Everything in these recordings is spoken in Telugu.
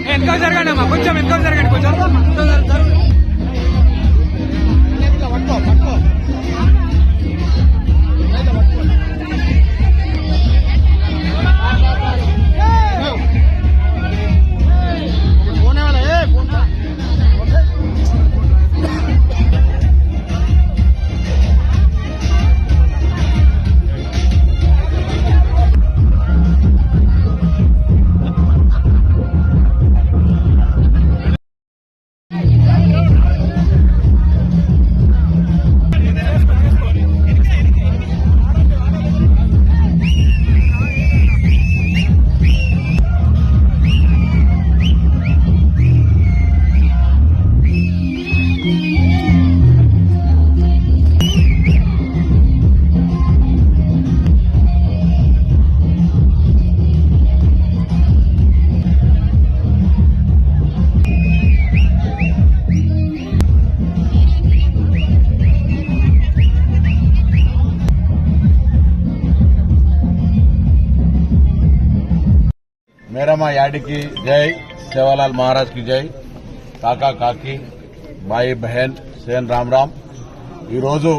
వెనక జరగండి అమ్మా, కొంచెం వెనక జరగండి, కొంచెం మేరమ్మ యాడికి జై, సేవాలాల్ महाराज की జై, కాకా కాకి, బాయి బహన్, సేన్ రామ్ రామ్. ఈరోజు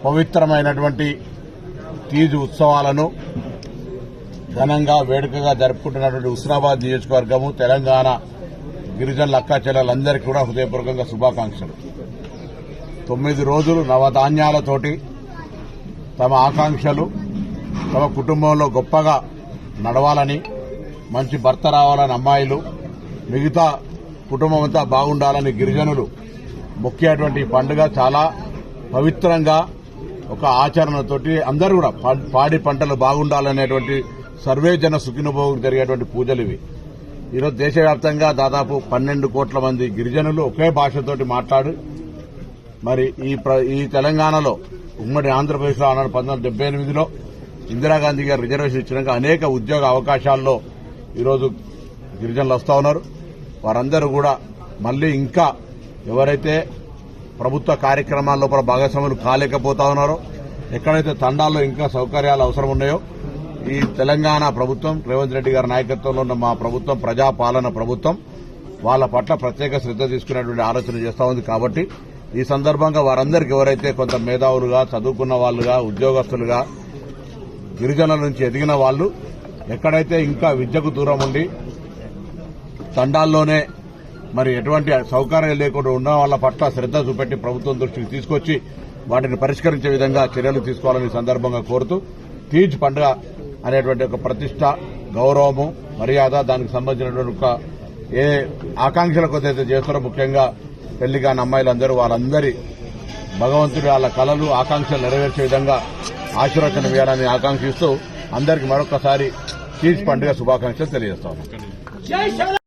పవిత్రమైనటువంటి తీజ్ ఉత్సవాలను ఘనంగా వేడుకగా జరుపుకుంటున్నటువంటి హుస్నాబాద్ నియోజకవర్గము, తెలంగాణ గిరిజనుల అక్కా చెల్లెలందరికీ కూడా హృదయపూర్వకంగా శుభాకాంక్షలు. 9 రోజులు నవధాన్యాలతోటి తమ ఆకాంక్షలు తమ కుటుంబంలో గొప్పగా నడవాలని, మంచి భర్త రావాలని అమ్మాయిలు, మిగతా కుటుంబం అంతా బాగుండాలని గిరిజనులు మొక్కేటువంటి పండుగ చాలా పవిత్రంగా ఒక ఆచరణతోటి అందరూ కూడా పాడి పంటలు బాగుండాలనేటువంటి సర్వే జన సుఖినభోగు జరిగేటువంటి పూజలు ఇవి. ఈరోజు దేశవ్యాప్తంగా దాదాపు 12 కోట్ల మంది గిరిజనులు ఒకే భాషతోటి మాట్లాడి మరి ఈ తెలంగాణలో ఉమ్మడి ఆంధ్రప్రదేశ్లో 1978లో ఇందిరాగాంధీ గారు రిజర్వేషన్ ఇచ్చినాక అనేక ఉద్యోగ అవకాశాల్లో ఈరోజు గిరిజనులు వస్తా ఉన్నారు. వారందరూ కూడా మళ్లీ ఇంకా ఎవరైతే ప్రభుత్వ కార్యక్రమాల లోపల భాగస్వాములు కాలేకపోతా ఉన్నారో, ఎక్కడైతే తండాల్లో ఇంకా సౌకర్యాలు అవసరం ఉన్నాయో, ఈ తెలంగాణ ప్రభుత్వం రేవంత్ రెడ్డి గారి నాయకత్వంలో ఉన్న మా ప్రభుత్వం ప్రజాపాలన ప్రభుత్వం వాళ్ళ పట్ల ప్రత్యేక శ్రద్ధ తీసుకునేటువంటి ఆలోచన చేస్తా ఉంది. కాబట్టి ఈ సందర్భంగా వారందరికీ ఎవరైతే కొంత మేధావులుగా, చదువుకున్న వాళ్లుగా, ఉద్యోగస్తులుగా, గిరిజనుల నుంచి ఎదిగిన వాళ్లు ఎక్కడైతే ఇంకా విద్యకు దూరం ఉండి తండాల్లోనే మరి ఎటువంటి సౌకర్యాలు లేకుండా ఉన్న వాళ్ల పట్ల శ్రద్ధ చూపెట్టి ప్రభుత్వం దృష్టికి తీసుకొచ్చి వాటిని పరిష్కరించే విధంగా చర్యలు తీసుకోవాలని సందర్భంగా కోరుతూ, తీజ్ పండుగ అనేటువంటి ఒక ప్రతిష్ట, గౌరవము, మర్యాద, దానికి సంబంధించినటువంటి ఒక ఏ ఆకాంక్షల కొద్దైతే చేస్తారో, ముఖ్యంగా పెళ్లి కాని అమ్మాయిలందరూ వాళ్ళందరి భగవంతుడి వాళ్ళ కళలు, ఆకాంక్షలు నెరవేర్చే విధంగా ఆశీర్వచనం వేయాలని ఆకాంక్షిస్తూ అందరికీ మరొకసారి తీజ్ పండుగ శుభాకాంక్షలు తెలియజేస్తాను.